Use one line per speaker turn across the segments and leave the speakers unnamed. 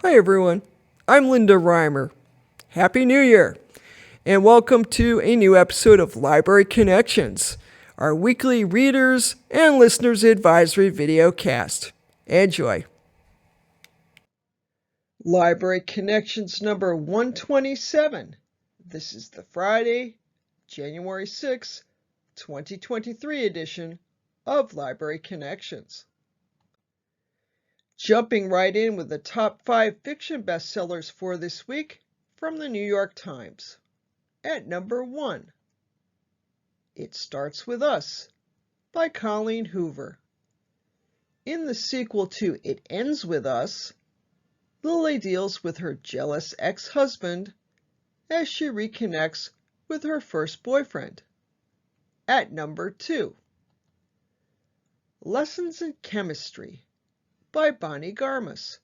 Hi everyone, I'm Linda Reimer. Happy New Year, and welcome to a new episode of Library Connections, our weekly readers and listeners advisory videocast. Enjoy. Library Connections number 127. This is the Friday, January 6, 2023 edition of Library Connections. Jumping right in with the top 5 fiction bestsellers for this week from the New York Times. At number 1, It Starts With Us by Colleen Hoover. In the sequel to It Ends With Us, Lily deals with her jealous ex-husband as she reconnects with her first boyfriend. At number 2, Lessons in Chemistry by Bonnie Garmus.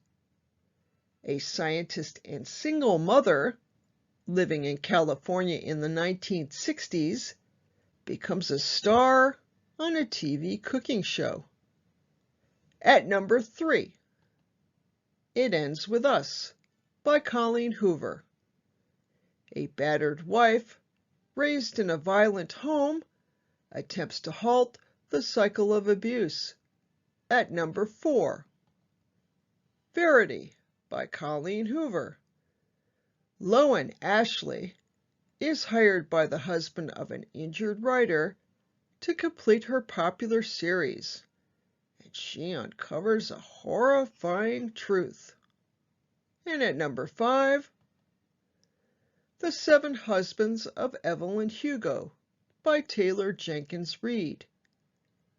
A scientist and single mother living in California in the 1960s becomes a star on a TV cooking show. At number 3, It Ends With Us by Colleen Hoover. A battered wife raised in a violent home attempts to halt the cycle of abuse. At number 4, Verity by Colleen Hoover. Loan Ashley is hired by the husband of an injured writer to complete her popular series, and she uncovers a horrifying truth. And at number 5, The 7 Husbands of Evelyn Hugo by Taylor Jenkins Reid.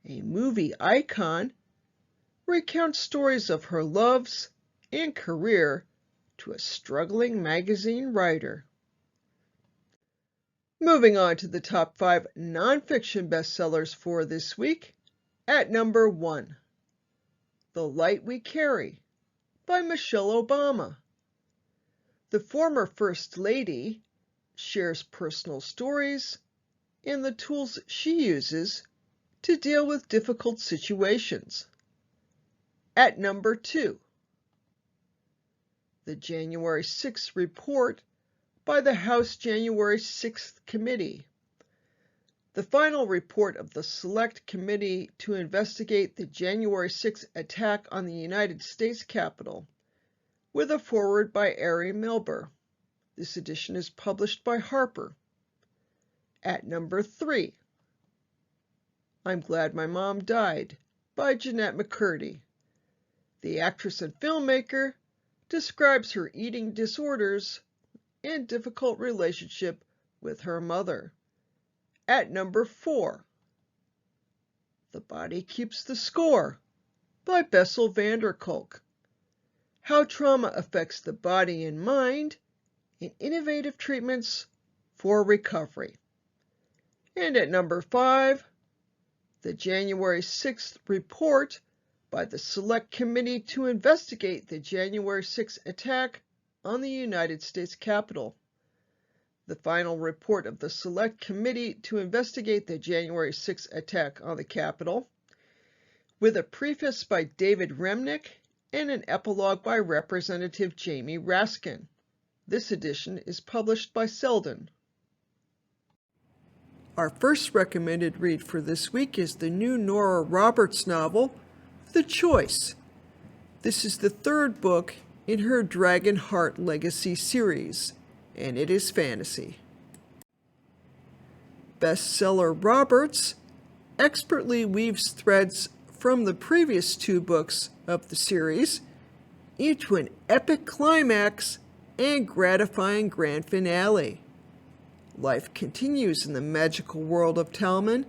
A movie icon recounts stories of her loves and career to a struggling magazine writer. Moving on to the top 5 nonfiction bestsellers for this week. At number 1, The Light We Carry by Michelle Obama. The former First Lady shares personal stories and the tools she uses to deal with difficult situations. At number 2, The January 6th Report by the House January 6th Committee. The final report of the Select Committee to investigate the January 6th attack on the United States Capitol, with a foreword by Ari Melber. This edition is published by Harper. At number 3, I'm Glad My Mom Died by Jeanette McCurdy. The actress and filmmaker describes her eating disorders and difficult relationship with her mother. At number 4, The Body Keeps the Score by Bessel van der Kolk. How trauma affects the body and mind, and innovative treatments for recovery. And at number 5, The January 6th Report by the Select Committee to investigate the January 6th attack on the United States Capitol. The final report of the Select Committee to investigate the January 6th attack on the Capitol, with a preface by David Remnick and an epilogue by Representative Jamie Raskin. This edition is published by Selden. Our first recommended read for this week is the new Nora Roberts novel, The Choice. This is the 3rd book in her Dragonheart Legacy series, and it is fantasy. Bestseller Roberts expertly weaves threads from the previous 2 books of the series into an epic climax and gratifying grand finale. Life continues in the magical world of Talman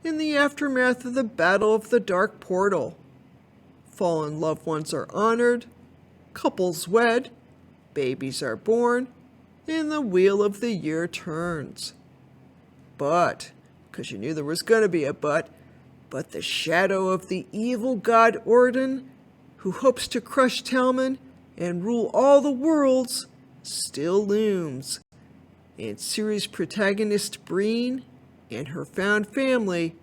in the aftermath of the Battle of the Dark Portal. Fallen loved ones are honored, couples wed, babies are born, and the wheel of the year turns. But, because you knew there was going to be a but the shadow of the evil god Orden, who hopes to crush Talman and rule all the worlds, still looms. And series protagonist Breen and her found family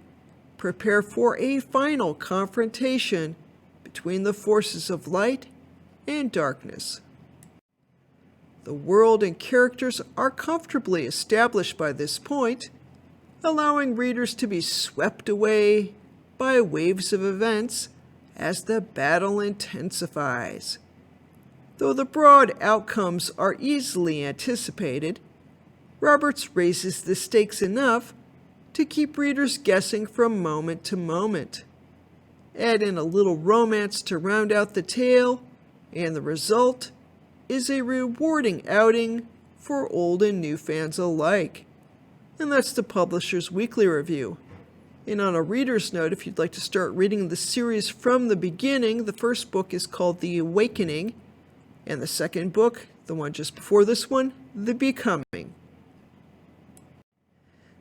prepare for a final confrontation between the forces of light and darkness. The world and characters are comfortably established by this point, allowing readers to be swept away by waves of events as the battle intensifies. Though the broad outcomes are easily anticipated, Roberts raises the stakes enough to keep readers guessing from moment to moment. Add in a little romance to round out the tale, and the result is a rewarding outing for old and new fans alike. And that's the Publisher's Weekly Review. And on a reader's note, if you'd like to start reading the series from the beginning, the first book is called The Awakening, and the second book, the one just before this one, The Becoming.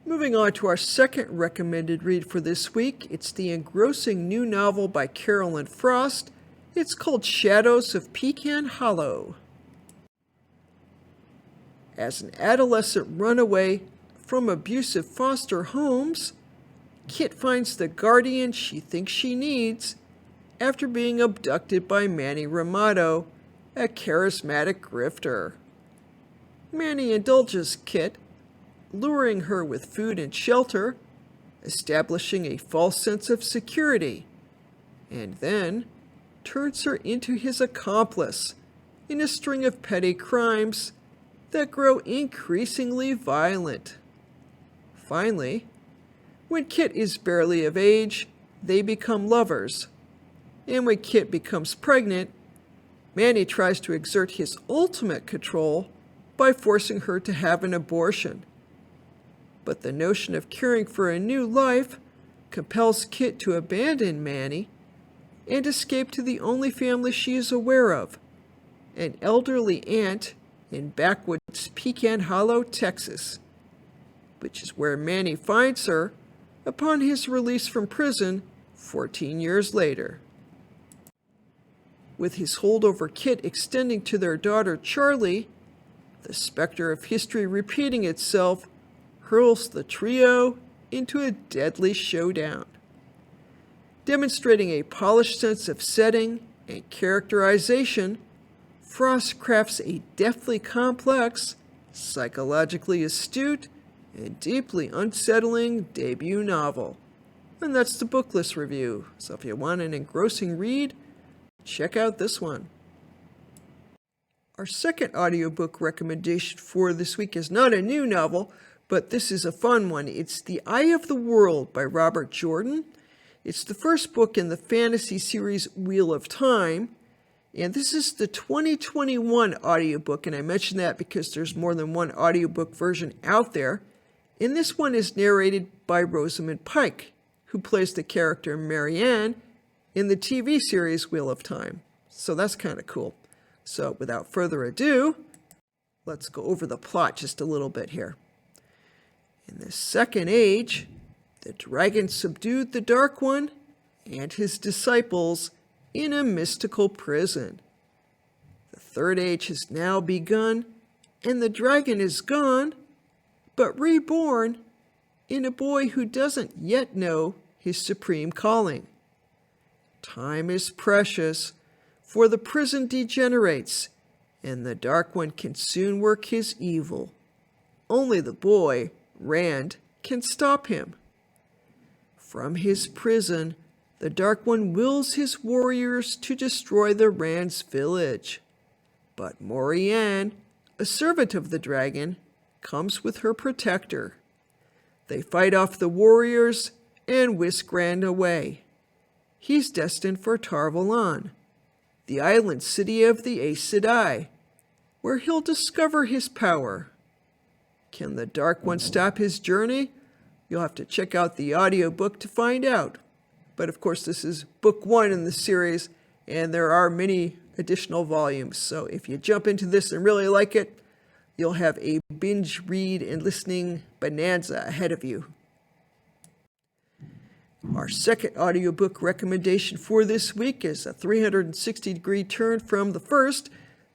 Moving on to our second recommended read for this week, it's the engrossing new novel by Carolyn Frost. It's called Shadows of Pecan Hollow. As an adolescent runaway from abusive foster homes, Kit finds the guardian she thinks she needs after being abducted by Manny Ramato, a charismatic grifter. Manny indulges Kit, luring her with food and shelter, establishing a false sense of security, and then turns her into his accomplice in a string of petty crimes that grow increasingly violent. Finally, when Kit is barely of age, they become lovers, and when Kit becomes pregnant, Manny tries to exert his ultimate control by forcing her to have an abortion. But the notion of caring for a new life compels Kit to abandon Manny and escape to the only family she is aware of, an elderly aunt in backwoods Pecan Hollow, Texas, which is where Manny finds her upon his release from prison 14 years later. With his hold over Kit extending to their daughter Charlie, the specter of history repeating itself hurls the trio into a deadly showdown. Demonstrating a polished sense of setting and characterization, Frost crafts a deftly complex, psychologically astute, and deeply unsettling debut novel. And that's the Booklist review. So if you want an engrossing read, check out this one. Our second audiobook recommendation for this week is not a new novel, but this is a fun one. It's The Eye of the World by Robert Jordan. It's the first book in the fantasy series Wheel of Time, and this is the 2021 audiobook, and I mention that because there's more than one audiobook version out there. And this one is narrated by Rosamund Pike, who plays the character Marianne in the TV series Wheel of Time. So that's kind of cool. So without further ado, let's go over the plot just a little bit here. In the Second Age, the dragon subdued the Dark One and his disciples in a mystical prison. The Third Age has now begun, and the dragon is gone, but reborn in a boy who doesn't yet know his supreme calling. Time is precious, for the prison degenerates, and the Dark One can soon work his evil. Only the boy, Rand, can stop him. From his prison, the Dark One wills his warriors to destroy the Rand's village. But Morianne, a servant of the dragon, comes with her protector. They fight off the warriors and whisk Rand away. He's destined for Tarvalon, the island city of the Aes Sedai, where he'll discover his power. Can the Dark One stop his journey? You'll have to check out the audiobook to find out. But of course, this is book one in the series, and there are many additional volumes. So if you jump into this and really like it, you'll have a binge read and listening bonanza ahead of you. Our second audiobook recommendation for this week is a 360-degree turn from the first.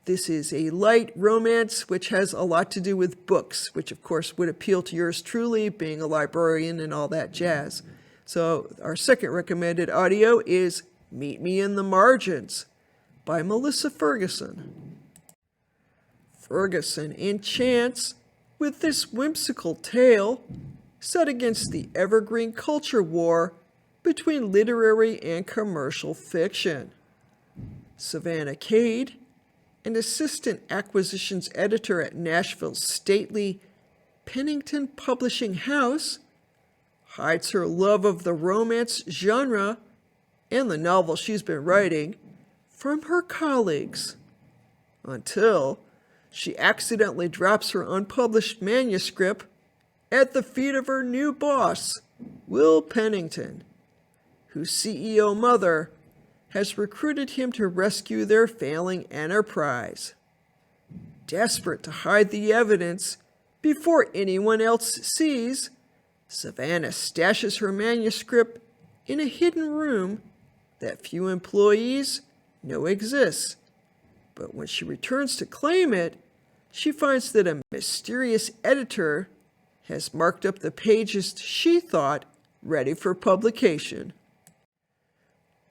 This is a light romance which has a lot to do with books, which of course would appeal to yours truly, being a librarian and all that jazz. So our second recommended audio is Meet Me in the Margins by Melissa Ferguson. Ferguson enchants with this whimsical tale set against the evergreen culture war between literary and commercial fiction. Savannah Cade, an assistant acquisitions editor at Nashville's stately Pennington Publishing House, hides her love of the romance genre and the novel she's been writing from her colleagues, until she accidentally drops her unpublished manuscript at the feet of her new boss, Will Pennington, whose CEO mother has recruited him to rescue their failing enterprise. Desperate to hide the evidence before anyone else sees, Savannah stashes her manuscript in a hidden room that few employees know exists. But when she returns to claim it, she finds that a mysterious editor has marked up the pages she thought ready for publication.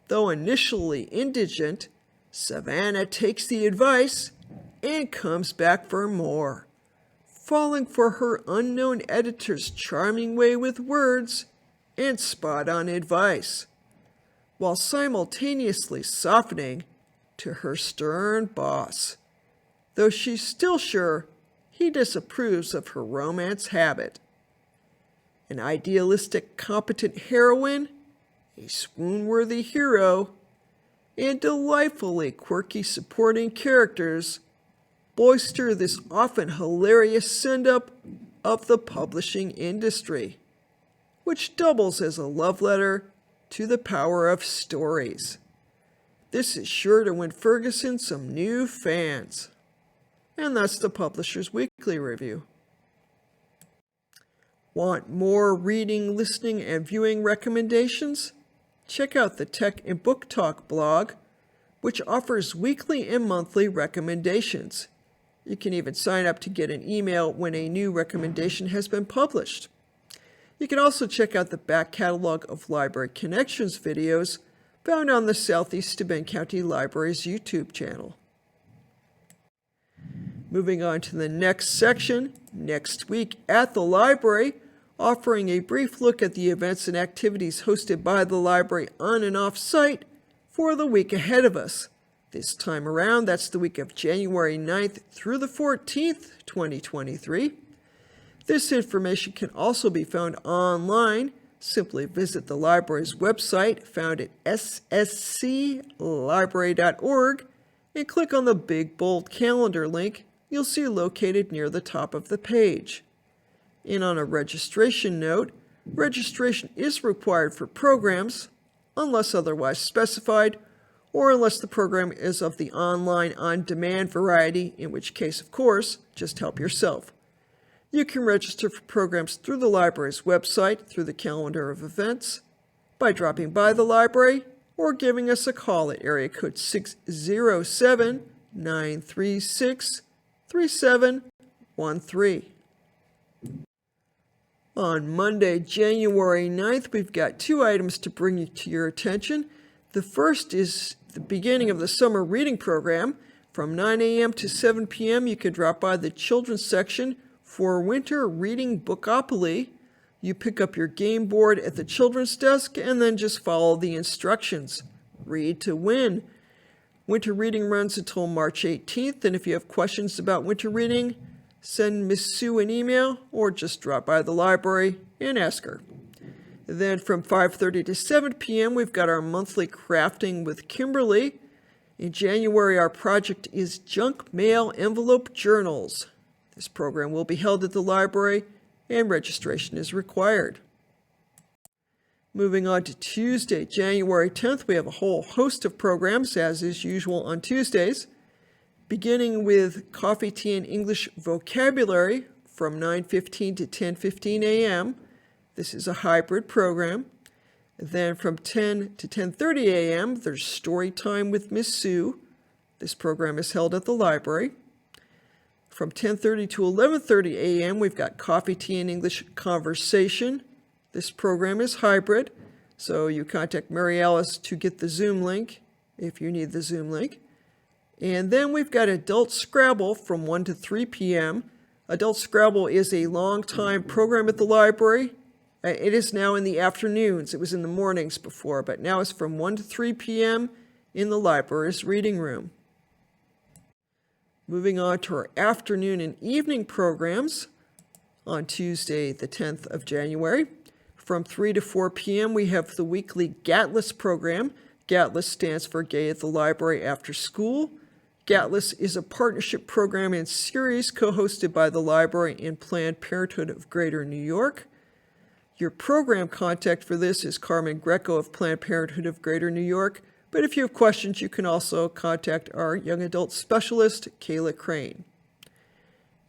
Though initially indigent, Savannah takes the advice and comes back for more, falling for her unknown editor's charming way with words and spot-on advice, while simultaneously softening to her stern boss, though she's still sure he disapproves of her romance habit. An idealistic, competent heroine, a swoon-worthy hero, and delightfully quirky supporting characters bolster this often hilarious send-up of the publishing industry, which doubles as a love letter to the power of stories. This is sure to win Ferguson some new fans. And that's the Publisher's Weekly Review. Want more reading, listening, and viewing recommendations? Check out the Tech and Book Talk blog, which offers weekly and monthly recommendations. You can even sign up to get an email when a new recommendation has been published. You can also check out the back catalog of Library Connections videos found on the Southeast Steuben County Library's YouTube channel. Moving on to the next section, next week at the library, offering a brief look at the events and activities hosted by the library on and off site for the week ahead of us. This time around, that's the week of January 9th through the 14th, 2023. This information can also be found online. Simply visit the library's website, found at ssclibrary.org, and click on the big bold calendar link you'll see located near the top of the page. And on a registration note, registration is required for programs, unless otherwise specified, or unless the program is of the online on-demand variety, in which case, of course, just help yourself. You can register for programs through the library's website, through the calendar of events, by dropping by the library, or giving us a call at area code 607-936-3713. On Monday, January 9th, we've got two items to bring to your attention. The first is the beginning of the summer reading program. From 9 a.m. to 7 p.m., you can drop by the children's section for Winter Reading Bookopoly. You pick up your game board at the children's desk and then just follow the instructions. Read to win. Winter reading runs until March 18th, and if you have questions about winter reading, send Miss Sue an email or just drop by the library and ask her. Then from 5:30 to 7 p.m., we've got our monthly Crafting with Kimberly. In January, our project is Junk Mail Envelope Journals. This program will be held at the library and registration is required. Moving on to Tuesday, January 10th, we have a whole host of programs, as is usual on Tuesdays, beginning with Coffee, Tea, and English Vocabulary from 9:15 to 10:15 a.m. This is a hybrid program. Then from 10 to 10:30 a.m., there's Story Time with Miss Sue. This program is held at the library. From 10:30 to 11:30 a.m., we've got Coffee, Tea, and English Conversation. This program is hybrid, so you contact Mary Alice to get the Zoom link if you need the Zoom link. And then we've got Adult Scrabble from 1 to 3 p.m. Adult Scrabble is a long-time program at the library. It is now in the afternoons. It was in the mornings before, but now it's from 1 to 3 p.m. in the library's reading room. Moving on to our afternoon and evening programs on Tuesday, the 10th of January. From 3 to 4 p.m., we have the weekly GATLIS program. GATLIS stands for Gay at the Library After School. GATLIS is a partnership program and series co-hosted by the library and Planned Parenthood of Greater New York. Your program contact for this is Carmen Greco of Planned Parenthood of Greater New York, but if you have questions, you can also contact our young adult specialist, Kayla Crane.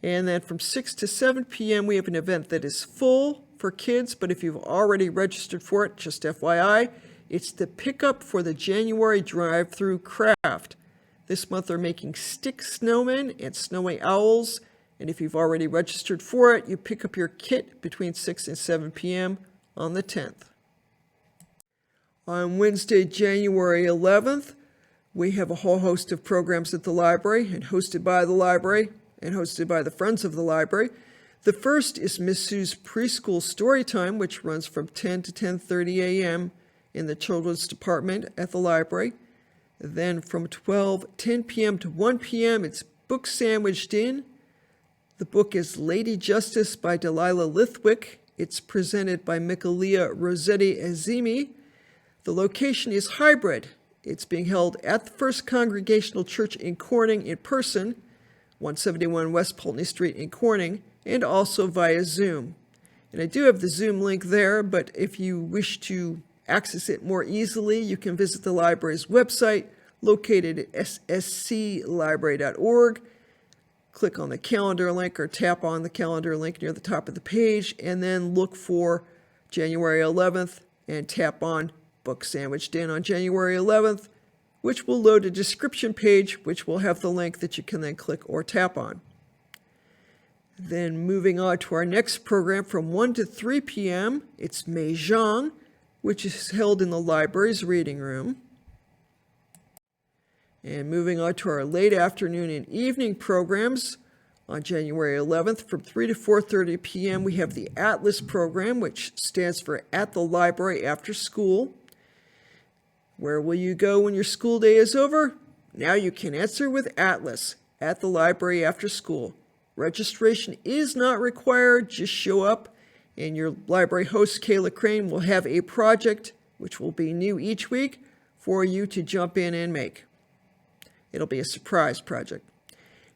And then from 6 to 7 p.m., we have an event that is full for kids, but if you've already registered for it, just FYI, it's the pickup for the January drive-through craft. This month they're making stick snowmen and snowy owls, and if you've already registered for it, you pick up your kit between 6 and 7 p.m. on the 10th. On Wednesday, January 11th, we have a whole host of programs at the library and hosted by the library and hosted by the Friends of the Library. The first is Miss Sue's Preschool Storytime, which runs from 10 to 10:30 a.m. in the Children's Department at the library. Then from 10 p.m. to 1 p.m., it's Book Sandwiched In. The book is Lady Justice by Delilah Lithwick. It's presented by Michaelia Rossetti Azimi. The location is hybrid. It's being held at the First Congregational Church in Corning in person, 171 West Pulteney Street in Corning, and also via Zoom. And I do have the Zoom link there, but if you wish to access it more easily, you can visit the library's website located at ssclibrary.org. Click on the calendar link or tap on the calendar link near the top of the page, and then look for January 11th and tap on Book Sandwiched In on January 11th, which will load a description page, which will have the link that you can then click or tap on. Then moving on to our next program from 1 to 3 p.m., it's Mahjong, which is held in the library's reading room. And moving on to our late afternoon and evening programs, on January 11th from 3 to 4:30 p.m., we have the Atlas program, which stands for At the Library After School. Where will you go when your school day is over? Now you can answer with Atlas, At the Library After School. Registration is not required, just show up, and your library host, Kayla Crane, will have a project, which will be new each week, for you to jump in and make. It'll be a surprise project.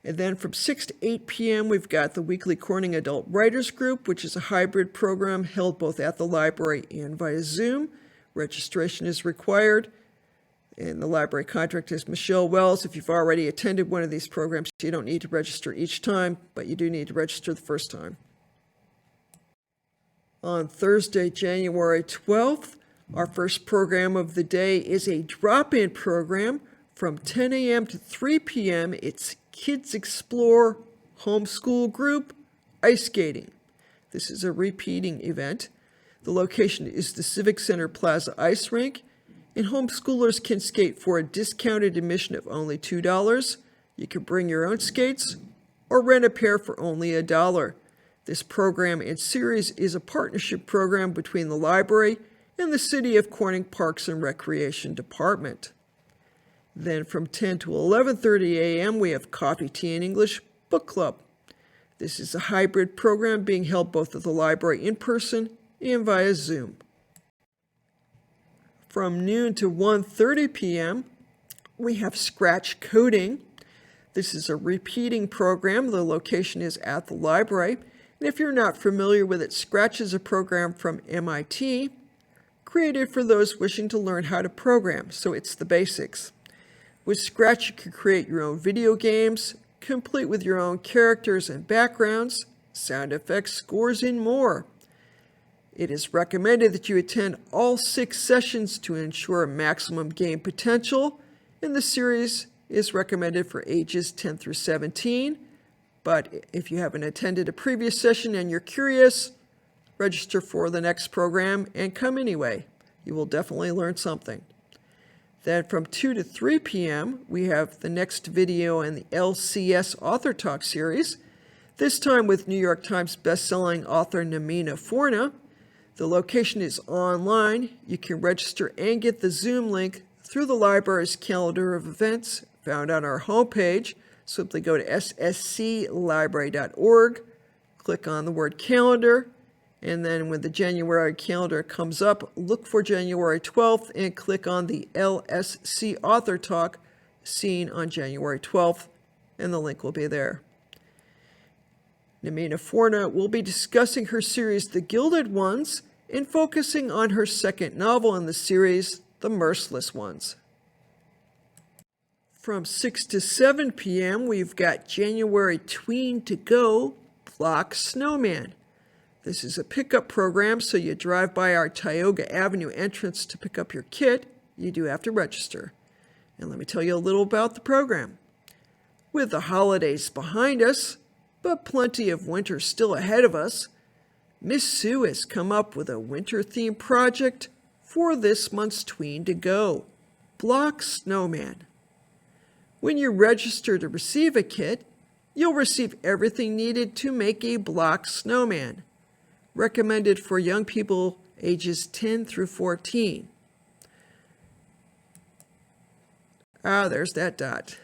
And then from 6 to 8 p.m., we've got the weekly Corning Adult Writers Group, which is a hybrid program held both at the library and via Zoom. Registration is required, and the library contract is Michelle Wells. If you've already attended one of these programs, you don't need to register each time, but you do need to register the first time. On Thursday, January 12th, our first program of the day is a drop-in program from 10 a.m. to 3 p.m. It's Kids Explore Homeschool Group Ice Skating. This is a repeating event. The location is the Civic Center Plaza Ice Rink, and homeschoolers can skate for a discounted admission of only $2. You can bring your own skates or rent a pair for only $1. This program and series is a partnership program between the library and the City of Corning Parks and Recreation Department. Then from 10 to 11:30 a.m., we have Coffee, Tea, and English Book Club. This is a hybrid program being held both at the library in person and via Zoom. From noon to 1:30 p.m., we have Scratch Coding. This is a repeating program. The location is at the library. And if you're not familiar with it, Scratch is a program from MIT, created for those wishing to learn how to program, so it's the basics. With Scratch, you can create your own video games, complete with your own characters and backgrounds, sound effects, scores, and more. It is recommended that you attend all 6 sessions to ensure maximum game potential, and the series is recommended for ages 10 through 17. But if you haven't attended a previous session and you're curious, register for the next program and come anyway. You will definitely learn something. Then from 2 to 3 p.m., we have the next video in the LCS Author Talk series, this time with New York Times bestselling author Namina Forna. The location is online. You can register and get the Zoom link through the library's calendar of events found on our homepage. Simply go to ssclibrary.org, click on the word calendar, and then when the January calendar comes up, look for January 12th and click on the LSC Author Talk seen on January 12th, and the link will be there. Namina Forna will be discussing her series The Gilded Ones and focusing on her second novel in the series, The Merciless Ones. From 6 to 7 p.m., we've got January Tween to Go, Block Snowman. This is a pickup program, so you drive by our Tioga Avenue entrance to pick up your kit. You do have to register. And let me tell you a little about the program. With the holidays behind us, but plenty of winter still ahead of us, Miss Sue has come up with a winter-themed project for this month's Tween to Go, Block Snowman. When you register to receive a kit, you'll receive everything needed to make a block snowman, recommended for young people ages 10 through 14. There's that dot.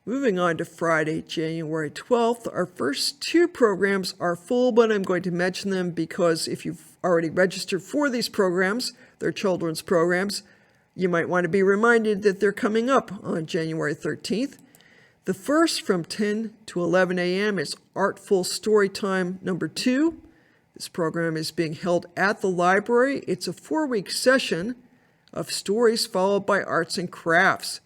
Moving on to Friday, January 12th, our first two programs are full, but I'm going to mention them because if you've already registered for these programs, they're children's programs, you might want to be reminded that they're coming up on January 13th. The first, from 10 to 11 a.m., is Artful Storytime number 2. This program is being held at the library. It's a 4-week session of stories followed by arts and crafts.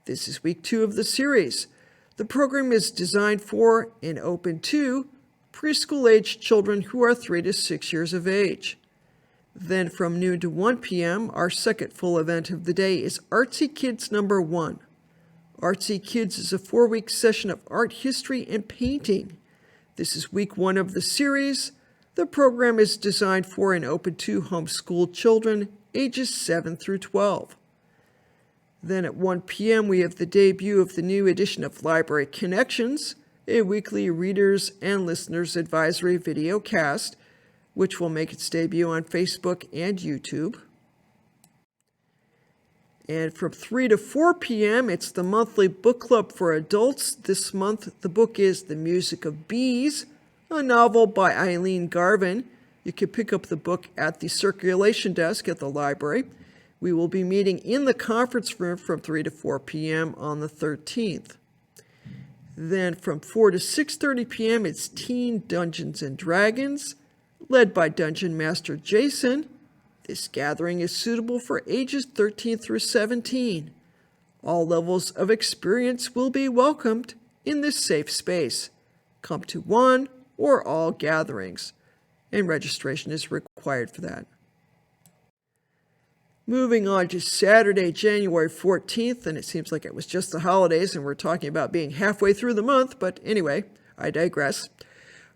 This is week 2 of the series. The program is designed for and open to preschool-aged children who are 3 to 6 years of age. Then from noon to 1 p.m., our second full event of the day is Artsy Kids number 1. Artsy Kids is a 4-week session of art history and painting. This is week 1 of the series. The program is designed for and open to homeschooled children ages 7 through 12. Then at 1 p.m., we have the debut of the new edition of Library Connections, a weekly readers and listeners advisory video cast, which will make its debut on Facebook and YouTube. And from 3 to 4 p.m., it's the monthly book club for adults. This month, the book is The Music of Bees, a novel by Eileen Garvin. You can pick up the book at the circulation desk at the library. We will be meeting in the conference room from 3 to 4 p.m. on the 13th. Then from 4 to 6:30 p.m., it's Teen Dungeons and Dragons, led by Dungeon Master Jason. This gathering is suitable for ages 13 through 17. All levels of experience will be welcomed in this safe space. Come to one or all gatherings, and registration is required for that. Moving on to Saturday, January 14th, and it seems like it was just the holidays and we're talking about being halfway through the month, but anyway, I digress.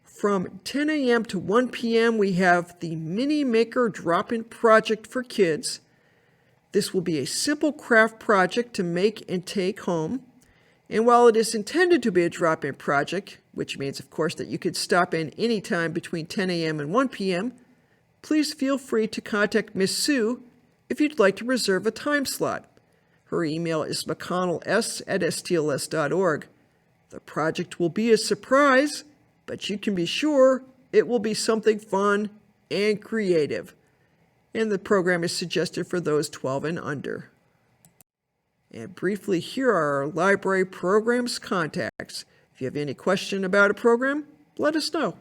From 10 a.m. to 1 p.m., we have the Mini Maker Drop-In Project for Kids. This will be a simple craft project to make and take home. And while it is intended to be a drop-in project, which means, of course, that you could stop in anytime between 10 a.m. and 1 p.m., please feel free to contact Miss Sue if you'd like to reserve a time slot. Her email is mcconnells@stls.org. The project will be a surprise, but you can be sure it will be something fun and creative. And the program is suggested for those 12 and under. And briefly, here are our library programs contacts. If you have any question about a program, let us know.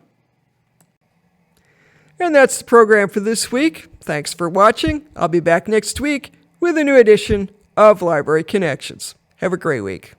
And that's the program for this week. Thanks for watching. I'll be back next week with a new edition of Library Connections. Have a great week.